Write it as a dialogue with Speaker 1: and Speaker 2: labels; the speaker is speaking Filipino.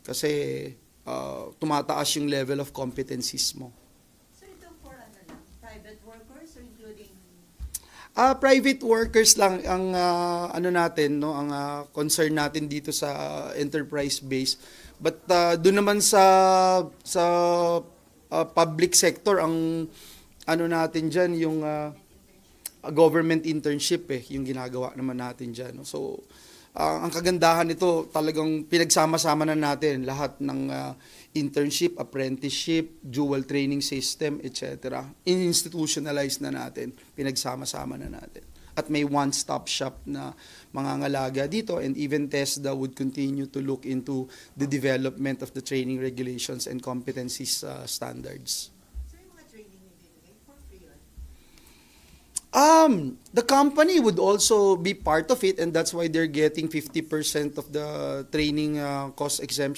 Speaker 1: Kasi tumataas yung level of competencies mo.
Speaker 2: So ito for ano lang, private workers or including
Speaker 1: Private workers lang ang ano natin, no, ang concern natin dito sa enterprise base. But doon naman sa public sector ang ano natin diyan yung government internship yung ginagawa naman natin diyan, no? So ang kagandahan nito, talagang pinagsama-sama na natin lahat ng internship, apprenticeship, dual training system, etc. Institutionalize na natin, pinagsama-sama na natin. At may one-stop shop na mangangalaga dito, and even TESDA would continue to look into the development of the training regulations and competencies standards.
Speaker 2: so yung mga training nilibigay for free yun?
Speaker 1: The company would also be part of it, and that's why they're getting 50% of the training cost exemption.